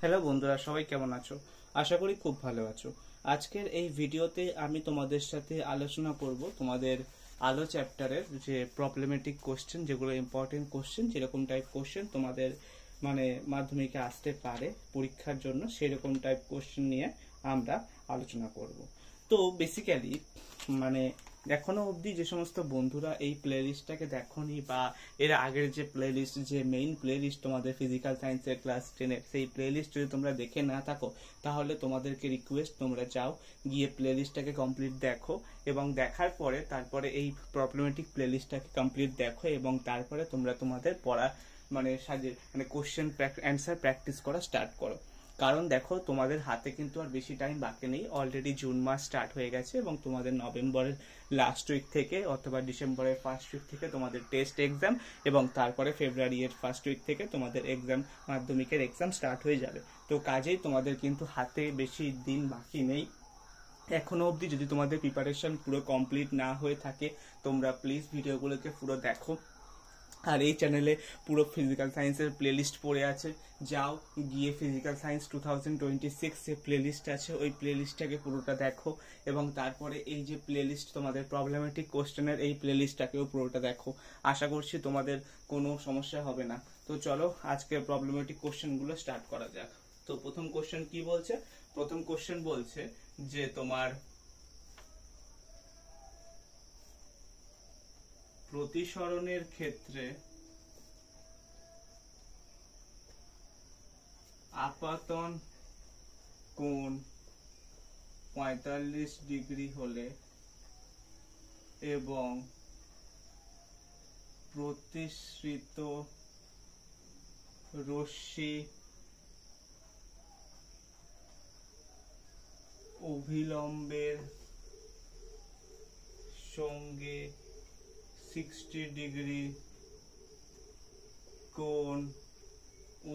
Hello বন্ধুরা, সবাই কেমন আছো? আশা করি খুব ভালো আছো। আজকের এই ভিডিওতে আমি তোমাদের সাথে আলোচনা করব তোমাদের আলো চ্যাপ্টারের যে প্রবলেমেটিক কোশ্চেন, যেগুলো ইম্পর্টেন্ট কোশ্চেন, যেরকম টাইপ কোশ্চেন তোমাদের মাধ্যমিকে আসতে পারে পরীক্ষার জন্য, সেরকম টাইপ কোশ্চেন নিয়ে আমরা আলোচনা করব। তো বেসিক্যালি এখনো অবধি যে সমস্ত বন্ধুরা এই প্লেলিস্টটাকে দেখোনি বা এর আগের যে প্লেলিস্ট, যে মেইন প্লেলিস্ট তোমাদের ফিজিক্যাল সায়েন্সের ক্লাস 10-এর, সেই প্লেলিস্ট যদি তোমরা দেখে না থাকো, তাহলে তোমাদেরকে রিকোয়েস্ট, তোমরা যাও গিয়ে প্লেলিস্টটাকে কমপ্লিট দেখো এবং দেখার পরে তারপরে এই প্রবলেমেটিক প্লেলিস্টটাকে কমপ্লিট দেখো এবং তারপরে তোমরা তোমাদের পড়া কোশ্চেন অ্যান্সার প্র্যাকটিস করা স্টার্ট করো। কারণ দেখো, তোমাদের হাতে কিন্তু আর বেশি টাইম বাকি নেই। অলরেডি জুন মাস স্টার্ট হয়ে গেছে এবং তোমাদের নভেম্বরের লাস্ট উইক থেকে অথবা ডিসেম্বরের ফার্স্ট উইক থেকে তোমাদের টেস্ট এক্সাম এবং তারপরে ফেব্রুয়ারির ফার্স্ট উইক থেকে তোমাদের এক্সাম, মাধ্যমিকের এক্সাম স্টার্ট হয়ে যাবে। তো কাজেই তোমাদের কিন্তু হাতে বেশি দিন বাকি নেই। এখনো অবধি যদি তোমাদের প্রিপারেশন পুরো কমপ্লিট না হয়ে থাকে, তোমরা প্লিজ ভিডিওগুলোকে পুরো দেখো। আর এই চ্যানেলে পুরো ফিজিক্যাল সায়েন্সের প্লেলিস্ট পড়ে আছে, যাও গিয়ে ফিজিক্যাল সায়েন্স 2026 যে প্লেলিস্ট আছে ওই প্লেলিস্টটাকে পুরোটা দেখো এবং তারপরে এই যে প্লেলিস্ট তোমাদের প্রবলেমেটিক কোশ্চেনের, এই প্লেলিস্টটাকেও পুরোটা দেখো। আশা করছি তোমাদের কোনো সমস্যা হবে না। তো চলো আজকে প্রবলেমেটিক কোশ্চেনগুলো স্টার্ট করা যাক। তো প্রথম কোশ্চেন কি বলছে? প্রথম কোশ্চেন বলছে যে তোমার প্রতিসরণের ক্ষেত্রে আপাতন কোণ 45 ডিগ্রি হলে এবং প্রতিসৃত রশ্মি অভিলম্বের সঙ্গে 60 ডিগ্রি কোণ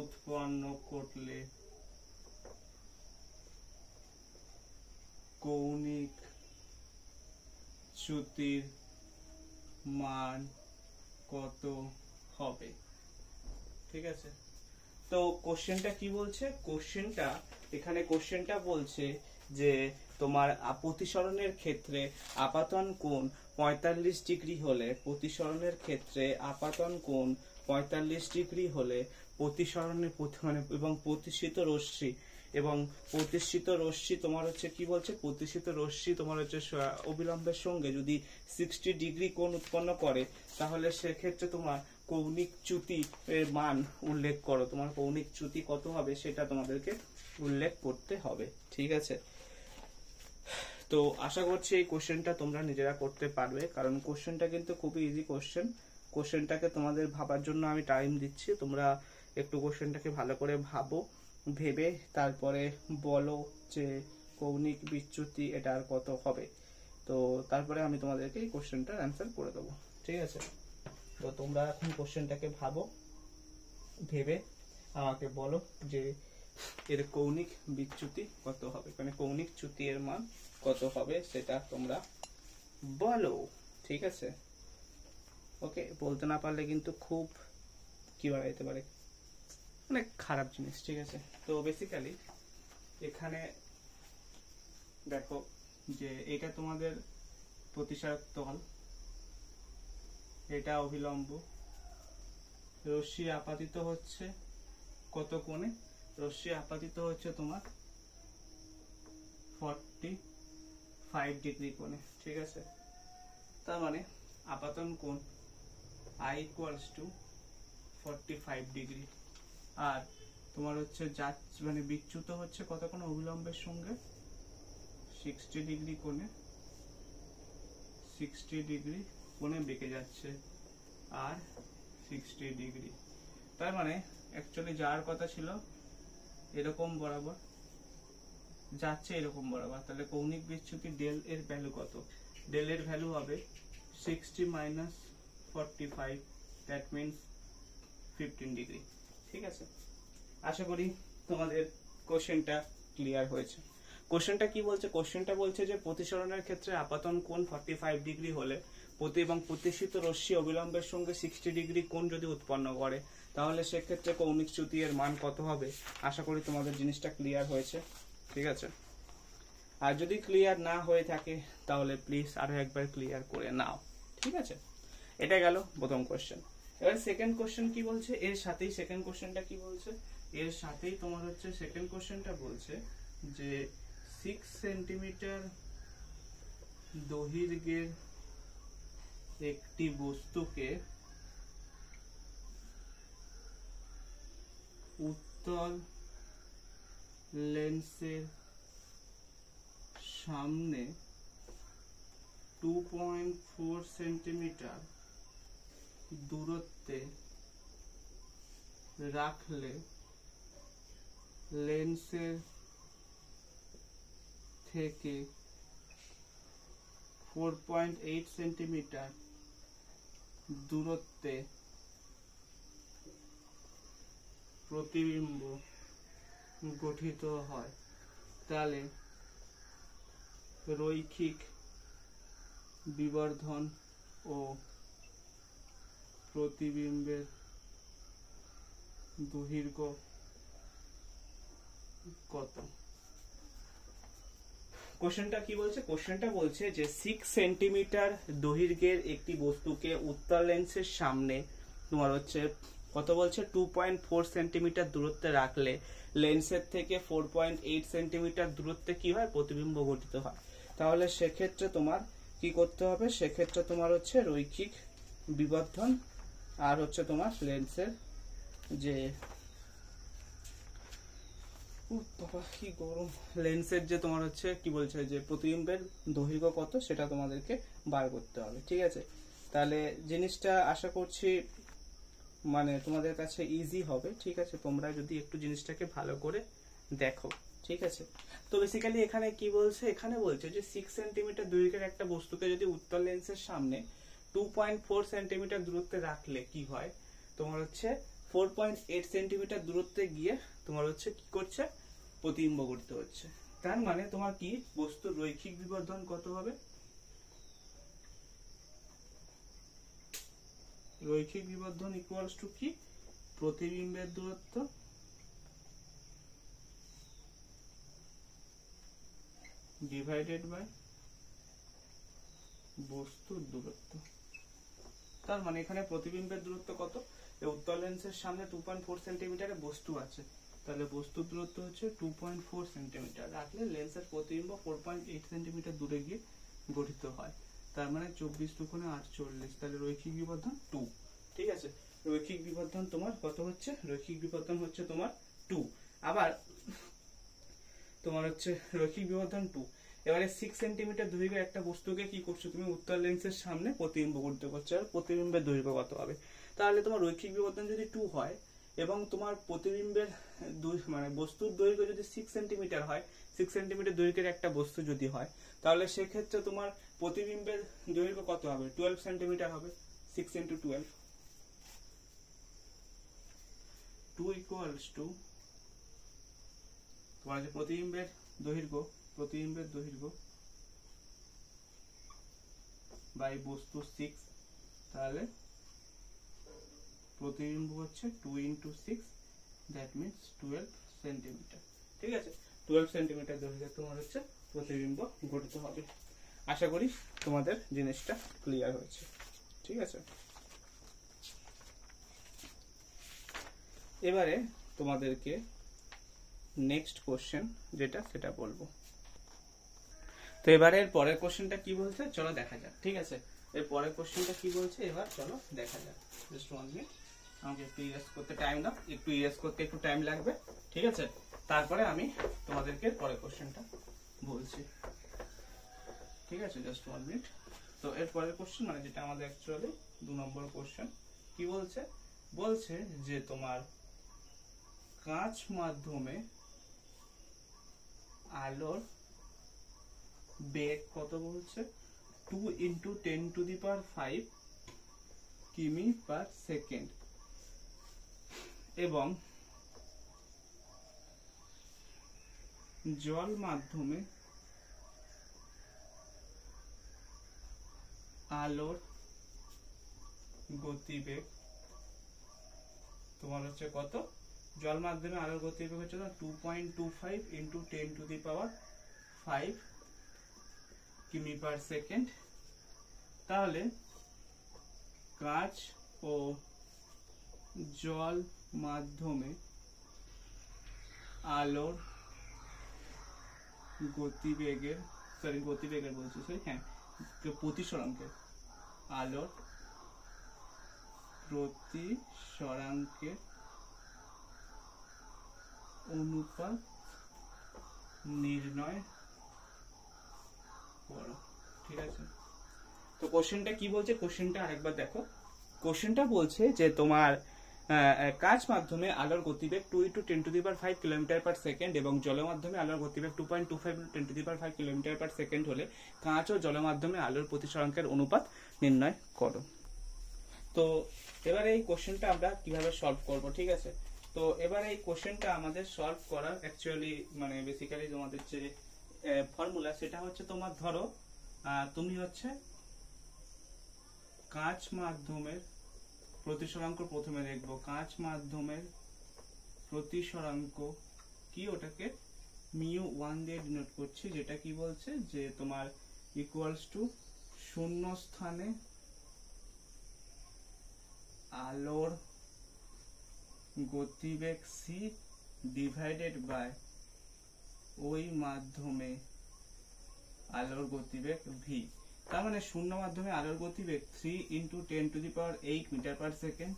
উৎপন্ন করলে কৌণিক চ্যুতির মান কত হবে? ঠিক আছে, তো কোশ্চেনটা কি বলছে? কোশ্চেনটা বলছে যে তোমার প্রতিসরণের ক্ষেত্রে আপাতন কোণ 45 ডিগ্রি হলে, প্রতিসরণের ক্ষেত্রে আপাতন কোণ 45 ডিগ্রি হলে প্রতিসরণের এবং প্রতিসৃত রশ্মি তোমার হচ্ছে কি বলছে, প্রতিসৃত রশ্মি তোমার হচ্ছে অবিলম্বের সঙ্গে যদি 60 ডিগ্রি কোণ উৎপন্ন করে, তাহলে সেক্ষেত্রে তোমার কৌণিক চ্যুতি এর মান উল্লেখ করো। তোমার কৌণিক চ্যুতি কত হবে সেটা তোমাদেরকে উল্লেখ করতে হবে। ঠিক আছে, তো আশা করছি এই কোশ্চেনটা তোমরা নিজেরা করতে পারবে, কারণ কোশ্চেনটা কিন্তু খুবই ইজি কোশ্চেন। কোশ্চেনটাকে তোমাদের ভাবার জন্য আমি টাইম দিচ্ছি, তোমরা একটু কোশ্চেনটাকে ভালো করে ভাবো, ভেবে তারপরে বলো যে কৌণিক বিচ্যুতি এটা আর কত হবে। তো তারপরে আমি তোমাদেরকে এই কোশ্চেনটার অ্যান্সার করে দেবো। ঠিক আছে, তো তোমরা এখন কোশ্চেনটাকে ভাবো, ভেবে আমাকে বলো যে এর কৌণিক বিচ্যুতি কত হবে, কৌণিক চ্যুতি এর মান কত হবে সেটা তোমরা বলো। ঠিক আছে, ওকে। বলতে না পারলে কিন্তু খুব কি বলা যেতে পারে, খারাপ জিনিস। ঠিক আছে, তো বেসিক্যালি এখানে দেখো যে এটা তোমাদের প্রতিসারক তল, এটা অভিলম্ব, রশ্মি আপাতিত হচ্ছে কত কোণে? রশ্মি আপাতিত হচ্ছে তোমার 45 ডিগ্রি কোণে। ঠিক আছে, তার মানে আপাতন কোণ I = 45 ডিগ্রি, আর তোমার হচ্ছে বিচ্যুত হচ্ছে কত কোণ? অভিলম্বের সঙ্গে 60 ডিগ্রি কোণে, 60 ডিগ্রি কোণে বেঁকে যাচ্ছে আর 60 ডিগ্রি। তার মানে অ্যাকচুয়ালি যাওয়ার কথা ছিল এরকম বরাবর, যাচ্ছে এরকম বরাবর। তাহলে কৌণিক বিচ্যুতি ডেল এর ভ্যালু কত? ডেল এর ভ্যালু হবে 60 - 45, দ্যাট মিনস 15 ডিগ্রি। ঠিক আছে, আশা করি তোমাদের কোশ্চেনটা ক্লিয়ার হয়েছে। কোশ্চেনটা কি বলছে? কোশ্চেনটা বলছে যে প্রতিসরণের ক্ষেত্রে আপাতন কোণ 45 ডিগ্রি হলে এবং প্রতিসৃত রশ্মি অবিলম্বের সঙ্গে 60 ডিগ্রি কোণ যদি উৎপন্ন করে, তাহলে সেক্ষেত্রে কৌণিক চ্যুতি এর মান কত হবে? আশা করি তোমাদের জিনিসটা ক্লিয়ার হয়েছে। ঠিক আছে, আর যদি ক্লিয়ার না হয়ে থাকে তাহলে প্লিজ আরো একবার ক্লিয়ার করে নাও। ঠিক আছে, এটা গেল প্রথম কোশ্চেন। এবার সেকেন্ড কোশ্চেন কি বলছে, এর সাথেই সেকেন্ড কোশ্চেনটা কি বলছে, এর সাথেই তোমার হচ্ছে সেকেন্ড কোশ্চেনটা বলছে যে 6 সেন্টিমিটার দৈর্ঘ্যের একটি বস্তুকে উত্তল লেন্সের সামনে 2.4 সেন্টিমিটার দূরত্বে রাখলে লেন্সের থেকে 4.8 সেন্টিমিটার দূরত্বে প্রতিবিম্ব গঠিত হয়, তাহলে রৈখিক বিবর্ধন ও প্রতিবিম্বের দৈর্ঘ্য কত? কোশ্চেনটা কি বলছে? কোশ্চেনটা বলছে যে 6 সেন্টিমিটার দৈর্ঘ্যের একটি বস্তুকে উত্তল লেন্সের সামনে তোমার হচ্ছে কত বলছে, 2.4 সেন্টিমিটার দূরত্বে রাখলে লেন্সের থেকে 4.8 সেন্টিমিটার দূরত্বে কি হয়, প্রতিবিম্ব গঠিত হয়। তাহলে সেক্ষেত্রে তোমার কি করতে হবে, সেক্ষেত্রে তোমার হচ্ছে রৈখিক বিবর্ধন আর হচ্ছে তোমার লেন্সের যে কি গরম, লেন্সের যে তোমার হচ্ছে কি বলছে যে প্রতিবিম্বের দৈর্ঘ্য কত সেটা তোমাদেরকে বার করতে হবে। ঠিক আছে, তাহলে জিনিসটা আশা করছি মানে তোমাদের কাছে ইজি হবে। ঠিক আছে, তোমরা যদি একটু জিনিসটাকে ভালো করে দেখো। ঠিক আছে, তো বেসিক্যালি এখানে কি বলছে, এখানে বলছে যে 6 সেন্টিমিটার দৈর্ঘ্যের একটা বস্তুকে যদি উত্তল লেন্সের সামনে 2.4 সেন্টিমিটার দূরত্বে রাখলে কি হয়, তোমার হচ্ছে 4.8 সেন্টিমিটার দূরত্বে গিয়ে তোমার হচ্ছে কি করছে, প্রতিবিম্ব গঠিত হচ্ছে। তার মানে তোমার কি বস্তুর রৈখিক বিবর্ধন কত হবে, রৈখিক বিবর্ধন ইকুয়ালস টু কি, প্রতিবিম্বের দূরত্ব ডিভাইডেড বাই বস্তুর দূরত্ব। তার মানে এখানে প্রতিবিম্বের দূরত্ব কত, উত্তল লেন্সের সামনে 2.4 সেন্টিমিটারের বস্তু আছে, তাহলে বস্তুর দূরত্ব হচ্ছে 2.4 সেন্টিমিটার রাখলে লেন্সের প্রতিবিম্ব 4.8 সেন্টিমিটার দূরে গিয়ে গঠিত হয়। তার মানে 24 দুগুণে 48, তাহলে রৈখিক বিবর্ধন 2। ঠিক আছে, রৈখিক বিবর্ধন তোমার কত হচ্ছে, রৈখিক বিবর্ধন হচ্ছে তোমার 2। আবার তোমার হচ্ছে রৈখিক বিবর্ধন 2। এবারে 6 সেন্টিমিটার দৈর্ঘ্যের একটা বস্তুকে কি করছো তুমি, উত্তল লেন্সের সামনে প্রতিবিম্ব গঠিত করছো, আর প্রতিবিম্বের দৈর্ঘ্য কত হবে, তাহলে তোমার রৈখিক বিবর্ধন যদি 2 হয় এবং তোমার প্রতিবিম্বের মানে বস্তুর দৈর্ঘ্য যদি 6 সেন্টিমিটার হয়, 6 সেন্টিমিটার দৈর্ঘ্যের একটা বস্তু যদি হয়, তাহলে সেক্ষেত্রে তোমার প্রতিবিম্বের দৈর্ঘ্য কত হবে, 12 সেন্টিমিটার হবে। 6 into 12, 2 equals to তোমার যে প্রতিবিম্বের দৈর্ঘ্য বাই বস্তু 6, তাহলে প্রতিবিম্ব হচ্ছে 2 into 6, দ্যাট মিনস 12 সেন্টিমিটার। ঠিক আছে, 12 সেন্টিমিটার দৈর্ঘ্যে তোমার হচ্ছে প্রতিবিম্ব গঠিত হবে। আশা করি তোমাদের জিনিসটা ক্লিয়ার হয়েছে। ঠিক আছে, এবারে তোমাদেরকে নেক্সট কোশ্চেন যেটা সেটা বলবো। তো এবারে এর পরের কোশ্চেনটা কি বলছে চলো দেখা যাক। ঠিক আছে, এর পরের কোশ্চেনটা কি বলছে এবার চলো দেখা যাক। জাস্ট 1 মিনিট, আমাকে একটু ইরেজ করতে টাইম দাও, একটু ইরেজ করতে একটু টাইম লাগবে। ঠিক আছে, তারপরে আমি তোমাদেরকে পরের কোশ্চেনটা বলছি। ঠিক আছে, জাস্ট 1 মিনিট। তো এর পরের কোশ্চেন মানে যেটা আমাদের অ্যাকচুয়ালি 2 নম্বর কোশ্চেন, কি বলছে, বলছে যে তোমার কাঁচ মাধ্যমে আলোর বেগ কত বলছে, 2 into 10 to the power 5 কিমি পার সেকেন্ড, এবং জল মাধ্যমে আলোর গতিবেগ তোমার হচ্ছে কত, জল মাধ্যমে আলোর গতিবেগ হচ্ছে 2.25 ইন্টু 10⁵ কিমি পার সেকেন্ড। তাহলে কাঁচ ও জল মাধ্যমে আলোর গতিবেগের বলছি প্রতিসরাঙ্কের আলোর প্রতিসরাঙ্কের অনুপাত নির্ণয় করো। ঠিক আছে, তো কোশ্চেনটা কি বলছে, কোশ্চেনটা আরেকবার দেখো। কোশ্চেনটা বলছে যে তোমার কাঁচ মাধ্যমে আলোর গতিবেগ 2 × 10⁵ কিলোমিটার পার সেকেন্ড এবং জল মাধ্যমে আলোর গতিবেগ 2.25 × 10⁵ কিলোমিটার পার সেকেন্ড হলে কাঁচ ও জল মাধ্যমে আলোর প্রতিসরাঙ্কের অনুপাত নির্ণয় করো। তো এবারে এই কোশ্চেনটা আমরা কিভাবে সলভ করব, ঠিক আছে। তো এবারে এই কোশ্চেনটা আমাদের সলভ করার অ্যাকচুয়ালি মানে বেসিক্যালি তোমাদের যে ফর্মুলা সেটা হচ্ছে তোমার ধরো তুমি হচ্ছে কাঁচ মাধ্যমের প্রতিসরাঙ্ক প্রথমে দেখবো, কাঁচ মাধ্যমের প্রতিসরাঙ্ক কি, ওটাকে μ1 দিয়ে ডিনোট করছি, যেটা কি বলছে যে তোমার ইকুয়ালস টু শূন্য স্থানে আলোর গতিবেগ c ডিভাইডেড বাই ওই মাধ্যমে আলোর গতিবেগ v। তার মানে শূন্য মাধ্যমে আলোর গতিবেগ 3 × 10⁸ মিটার পার সেকেন্ড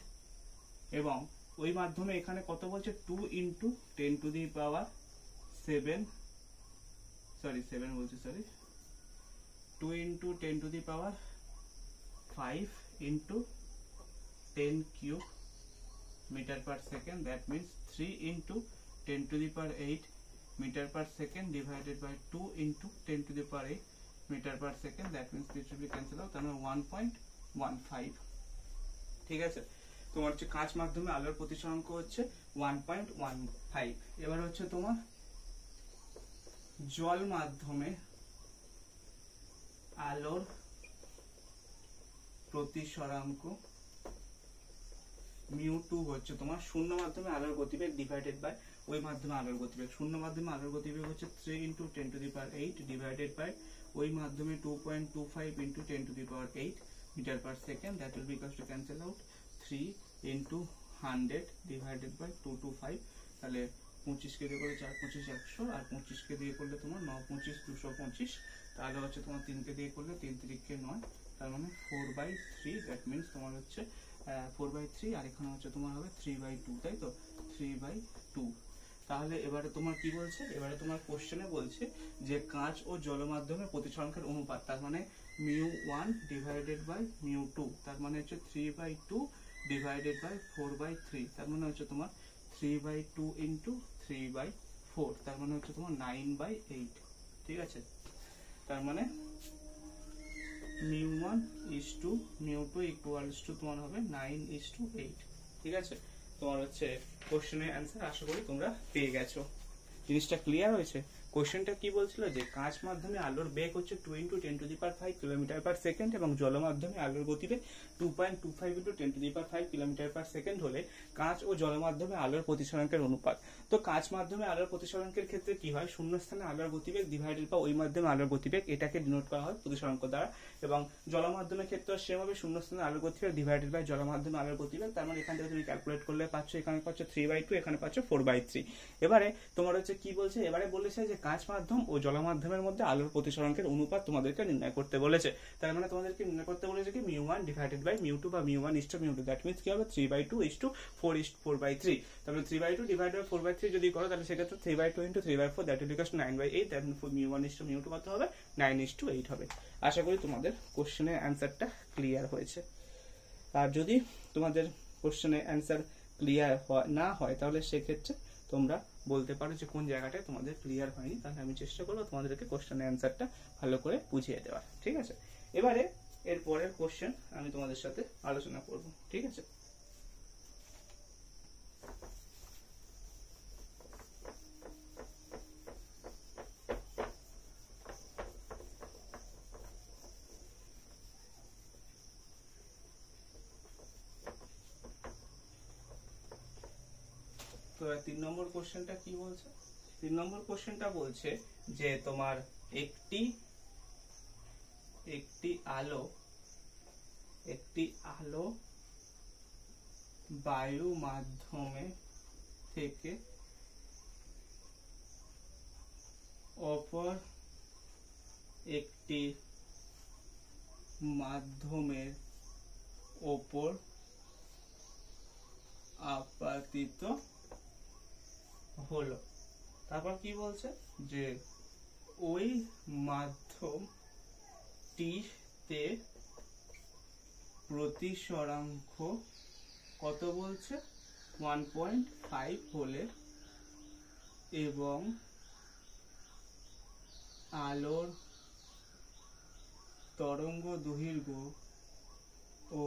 এবং ওই মাধ্যমে এখানে কত বলছে 2 × 10⁻⁷ 2 × 10⁵ into 10³ meter per second, that means 3 × 10⁸ meter per second divided by 2 × 10⁸ meter per second, that means this will be cancel out, তার মানে 1.15। ঠিক আছে, তোমার হচ্ছে কাঁচ মাধ্যমে আলোর প্রতিসরাঙ্ক হচ্ছে 1.15। এবার হচ্ছে তোমার জল মাধ্যমে আলোর প্রতিসরাঙ্ক μ2 হচ্ছে তোমার শূন্য মাধ্যমে আলোর গতিবেগ ডিভাইডেড বাই ওই মাধ্যমে আলোর গতিবেগ। শূন্য মাধ্যমে আলোর গতিবেগ হচ্ছে 3 × 10⁸ ডিভাইডেড বাই ওই মাধ্যমে 2.25 × 10⁸ metre per second, that will be equals to cancel out 3 × 100 divided by 225। তাহলে 25 কে দিয়ে করলে 4 × 25 100 আর 25 কে দিয়ে করলে তোমার 9 × 25 225। তাহলে হচ্ছে তোমার 3 কে দিয়ে করলে 3 × 3 = 9, তার মানে 4/3, that means তোমার হচ্ছে 4/3 আর এখানে হচ্ছে তোমার হবে 3/2, তাই তো 3/2। তাহলে এবারে তোমার কি বলছে, এবারে তোমার কোশ্চেনে বলছে যে কাঁচ ও জল মাধ্যমে প্রতিসরাঙ্কের অনুপাত, তার মানে μ1 ডিভাইডেড বাই μ2, তার মানে হচ্ছে 3/2 ডিভাইডেড বাই 4/3, তার মানে হচ্ছে তোমার 3/2 × 3/4, তার মানে হচ্ছে তোমার 9/8। ঠিক আছে, তার মানে μ1 μ2 equals to তোমার হবে 9:8। ঠিক আছে, তোমার হচ্ছে কোশ্চেনের অ্যান্সার আশা করি তোমরা পেয়ে গেছো। জিনিসটা ক্লিয়ার হয়েছে। কোশ্চেনটা কি বলছিল যে কাঁচ মাধ্যমে আলোর বেগ হচ্ছে 2 × 10⁵ কিলোমিটার পার সেকেন্ড এবং জল মাধ্যমে আলোর গতিবেগ 2.25 × 10⁵ কিলোমিটার পার সেকেন্ড হলে কাঁচ ও জল মাধ্যমে আলোর প্রতিসরাঙ্কের অনুপাত। তো কাঁচ মাধ্যমে আলোর প্রতিসরাঙ্কের ক্ষেত্রে কি হয়, শূন্য স্থানে আলোর গতিবেগ ডিভাইডেড বা ওই মাধ্যমে আলোর গতিবেগ, এটাকে ডিনোট করা হয় প্রতিসরাঙ্ক দ্বারা। এবং জল মাধ্যমের ক্ষেত্রে সেভাবে শূন্য স্থানে আলোর গতিবেগ ডিভাইডেড বাই জল মাধ্যমে আলোর গতিবেগ, তার মানে এখান থেকে তুমি ক্যালকুলেট করলে পাচ্ছ, এখানে পাচ্ছ 3/2, এখানে পাচ্ছ 4/3। এবারে তোমার হচ্ছে কি বলছে, এবারে বলেছে যে কাঁচ মাধ্যম ও জল মাধ্যমের মধ্যে আলোর প্রতিসরাঙ্কের অনুপাত তোমাদেরকে নির্ণয় করতে বলেছে। তার মানে তোমাদেরকে নির্ণয় করতে বলেছে কি μ1 ডিভাইডেড বাই μ2 বা μ1 = μ2, দ্যাট মিন্স কি হবে 3/2 = 4/3। তাহলে 3/2 ডিভাইডেড বাই 4/3 যদি করো তাহলে সেক্ষেত্রে 3/2 × 3/4, দ্যাট ইকুয়ালস 9/8, দ্যাট মিন্স μ1 = μ2 কত হবে 9:8 হবে। আশা করি তোমাদের কোশ্চেনের অ্যানসারটা ক্লিয়ার হয়েছে। আর যদি তোমাদের কোশ্চেনের অ্যানসার ক্লিয়ার না হয় তাহলে সেক্ষেত্রে তোমরা বলতে পারো যে কোন জায়গাটায় তোমাদের ক্লিয়ার হয়নি, তাহলে আমি চেষ্টা করবো তোমাদেরকে কোশ্চেনের অ্যানসারটা ভালো করে বুঝিয়ে দেওয়ার। ঠিক আছে, এবারে এর পরের কোশ্চেন আমি তোমাদের সাথে আলোচনা করব। ঠিক আছে, তো 3 নম্বর কোশ্চেনটা কি বলছে? 3 নম্বর কোশ্চেনটা বলছে যে তোমার একটি আলো বায়ু মাধ্যমে থেকে অপর একটি মাধ্যমের ওপর আপতিত হলো। তারপর কি বলছে যে ওই মাধ্যমটিতে প্রতিসরাঙ্ক কত বলছে 1.5 হলে এবং আলোর তরঙ্গ দৈর্ঘ্য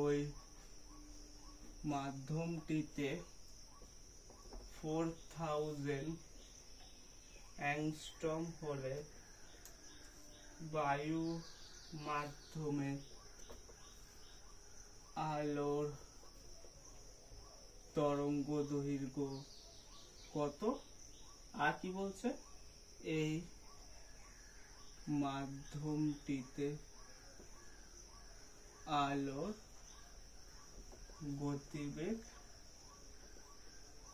ওই মাধ্যমটিতে 4000 অ্যাংস্ট্রম হলে বায়ু মাধ্যমে আলোর তরঙ্গ দৈর্ঘ্য কত। আর কি বলছে এই মাধ্যমটিতে আলোর গতিবেগ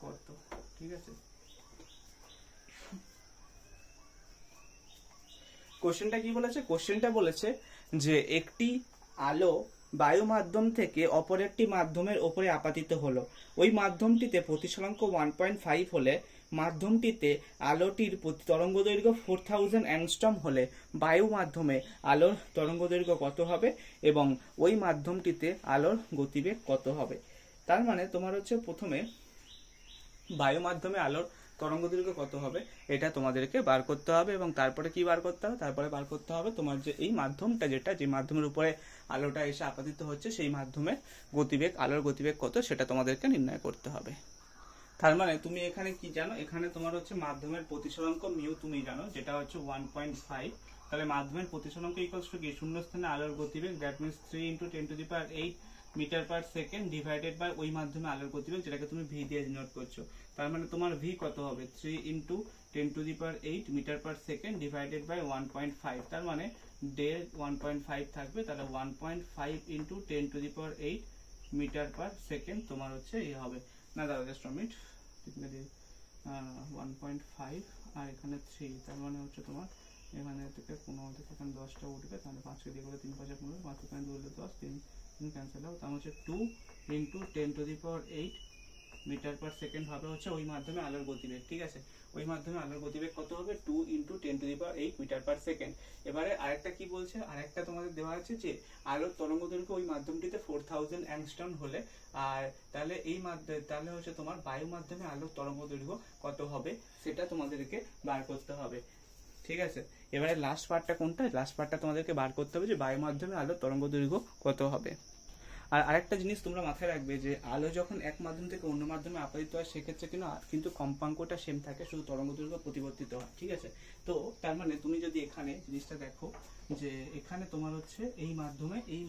কত। ঠিক আছে, কোশ্চেনটা কি বলেছে? কোশ্চেনটা বলেছে যে একটি আলো বায়ু মাধ্যম থেকে অপর একটি মাধ্যমের উপরে আপতিত হলো, ওই মাধ্যমটিতে প্রতিসরাঙ্ক 1.5 হলে মাধ্যমটিতে আলোটির তরঙ্গ দৈর্ঘ্য 4000 অ্যাংস্ট্রম হলে বায়ু মাধ্যমে আলোর তরঙ্গ দৈর্ঘ্য কত হবে এবং ওই মাধ্যমটিতে আলোর গতিবেগ কত হবে। তার মানে তোমার হচ্ছে প্রথমে বায়ু মাধ্যমে আলোর তরঙ্গ দৈর্ঘ্য কত হবে এটা তোমাদেরকে বার করতে হবে এবং তারপরে কি বার করতে হবে? তারপরে বার করতে হবে তোমার যে এই মাধ্যমটা যে মাধ্যমের উপরে আলোটা এসে আপতিত হচ্ছে সেই মাধ্যমের গতিবেগ, আলোর গতিবেগ কত সেটা তোমাদেরকে নির্ণয় করতে হবে। তার মানে তুমি এখানে কি জানো? এখানে তোমার হচ্ছে মাধ্যমের প্রতিসরাঙ্ক মিউ তুমি জানো, যেটা হচ্ছে 1.5। তাহলে মাধ্যমের প্রতিসরাঙ্ক ইকুয়ালস টু কি? শূন্য স্থানে আলোর গতিবেগ, that means 3 × 10⁸ metre per second divided by ওই মাধ্যমে আলোর গতিবেগ, যেটাকে তুমি ভি দিয়ে ডিনোট করছো। তার মানে তোমার ভি কত হবে? 3 × 10⁸ metre per second divided by 1.5। তার মানে 1.5 থাকবে, তাহলে 1.5 × 10⁸ মিটার পার সেকেন্ড তোমার হচ্ছে এই হবে না। দাঁড়াও জাস্ট মিনিট, 1.5 আর এখানে 3, তার মানে হচ্ছে তোমার এখানে থেকে 15 থেকে এখানে 10টা উঠবে, তাহলে 5কে দিয়ে করে 3 × 5 = 15, 5 এখানে 2 হলে 10, 3 ক্যান্সেল আউট। তার হচ্ছে 2 × 10⁸ মিটার পার সেকেন্ড হবে হচ্ছে ওই মাধ্যমে আলোর গতিবেগ। ঠিক আছে, ওই মাধ্যমে আলোর গতিবেগ কত হবে? 2 × 10⁸ মিটার পার সেকেন্ড। এবারে আরেকটা কি বলছে? আরেকটা তোমাদের দেওয়া আছে যে আলোর তরঙ্গ দৈর্ঘ্য ওই মাধ্যমটিতে 4000 অ্যাংস্ট্রম হলে, আর তাহলে তাহলে হচ্ছে তোমার বায়ু মাধ্যমে আলোর তরঙ্গ দৈর্ঘ্য কত হবে সেটা তোমাদেরকে বার করতে হবে। ঠিক আছে, এবারে লাস্ট পার্টটা কোনটা? লাস্ট পার্টটা তোমাদেরকে বার করতে হবে যে বায়ু মাধ্যমে আলোর তরঙ্গ দৈর্ঘ্য কত হবে। আর আরেকটা জিনিস তোমরা মাথায় রাখবে যে আলো যখন এক মাধ্যম থেকে অন্য মাধ্যমে আপতিত হয় সেক্ষেত্রে কিন্তু কম্পাঙ্কটা সেম থাকে, শুধু তরঙ্গ দৈর্ঘ্য পরিবর্তিত হয়। ঠিক আছে, তো তার মানে তুমি যদি এখানে জিনিসটা দেখো যে এখানে তোমার হচ্ছে এই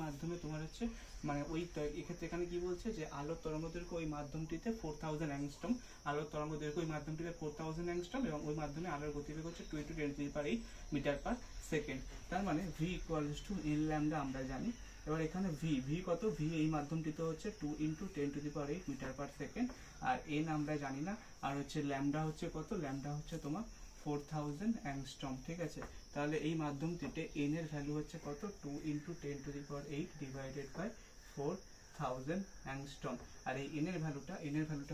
মাধ্যমে তোমার হচ্ছে মানে ওই এক্ষেত্রে এখানে কি বলছে যে আলোর তরঙ্গ দৈর্ঘ্য ওই মাধ্যমটিতে 4000 অ্যাংস্ট্রম, আলোর তরঙ্গ দৈর্ঘ্য ওই মাধ্যমটিতে 4000 অ্যাংস্ট্রম এবং ওই মাধ্যমে আলোর গতিবেগ হচ্ছে 2 × 10⁸ মিটার পার সেকেন্ড। তার মানে V equals to N lambda আমরা জানি। এবার এখানে ভি কত? ভি এই মাধ্যমটিতে হচ্ছে 2 × 10⁸ মিটার পার সেকেন্ড, আর এন আমরা জানি না। আর হচ্ছে ল্যামডা হচ্ছে কত? ল্যামডা হচ্ছে তোমার 4000 অ্যাংস্ট্রম। ঠিক আছে, তাহলে এই মাধ্যমটিতে এন এর ভ্যালু হচ্ছে কত? 2 × 10⁸ ডিভাইডেড বাই 4000 অ্যাংস্ট্রম। আর এই এন এর ভ্যালুটা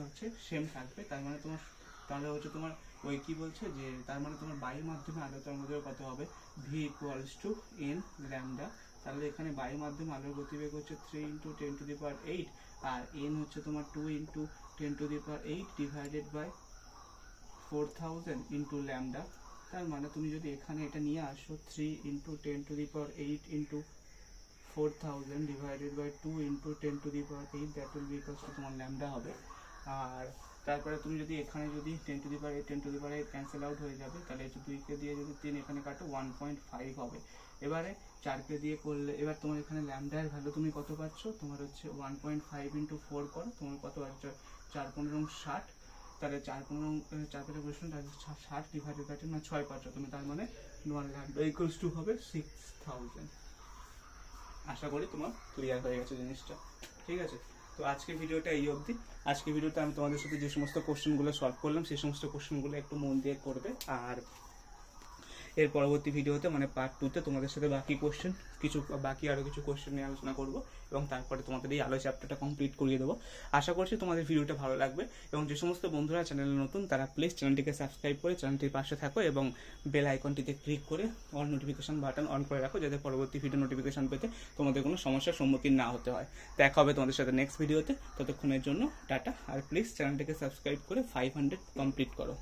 হচ্ছে সেম থাকবে। তার মানে তোমার তাহলে হচ্ছে তোমার ওই কি বলছে যে তার মানে তোমার বায়ু মাধ্যমে আলোর তরঙ্গ দৈর্ঘ্য কত হবে? V equals to N lambda. তাহলে এখানে বায়ু মাধ্যমে আলোর গতিবেগ হচ্ছে 3 × 10⁸, আর এন হচ্ছে তোমার 2 × 10⁸ ডিভাইডেড বাই 4000 ইন্টু ল্যামডা। তার মানে তুমি যদি এখানে এটা নিয়ে আসো 3 × 10⁸ into 4000 divided by 2 × 10⁸, that will be equals to তোমার ল্যামডা হবে। আর তারপরে তুমি যদি এখানে যদি 10⁸ ক্যান্সেল আউট হয়ে যাবে, তাহলে 2কে দিয়ে যদি 3 এখানে কাটো 1.5 হবে। এবারে 4কে দিয়ে করলে এবার তোমার এখানে ল্যামডার ভ্যালু তুমি কত পাচ্ছ? তোমার হচ্ছে 1.5 × 4 করো, তোমার কত আসছে? 4 × 15 = 60। তাহলে 4 প্রশ্ন 60 ডিভাইডেড বাই 10 মানে 6 পাচ্ছ তুমি, তার মানে 100 ইকুয়ালস টু হবে 6000। আশা করি তোমার ক্লিয়ার হয়ে গেছে জিনিসটা, ঠিক আছে। তো আজকে ভিডিওটা এই অবধি। আজকে ভিডিওতে আমি তোমাদের সাথে যে সমস্ত কোশ্চেনগুলো সলভ করলাম সেই সমস্ত কোশ্চেনগুলো একটু মন দিয়ে করবে, আর এর পরবর্তী ভিডিওতে মানে পার্ট 2তে তোমাদের সাথে বাকি আরো কিছু কোশ্চেন নিয়ে আলোচনা করব এবং তারপরে তোমাদের এই আলো চ্যাপ্টারটা কমপ্লিট করিয়ে দেবো। আশা করছি তোমাদের ভিডিওটা ভালো লাগবে এবং যে সমস্ত বন্ধুরা চ্যানেলে নতুন তারা প্লিজ চ্যানেলটিকে সাবস্ক্রাইব করে চ্যানেলটির পাশে থাকো এবং বেল আইকনটিতে ক্লিক করে অল নোটিফিকেশন বাটন অন করে রাখো, যাতে পরবর্তী ভিডিও নোটিফিকেশন পেতে তোমাদের কোনো সমস্যার সম্মুখীন না হতে হয়। দেখা হবে তোমাদের সাথে নেক্সট ভিডিওতে, ততক্ষণের জন্য টাটা। আর প্লিজ চ্যানেলটিকে সাবস্ক্রাইব করে 500 কমপ্লিট করো।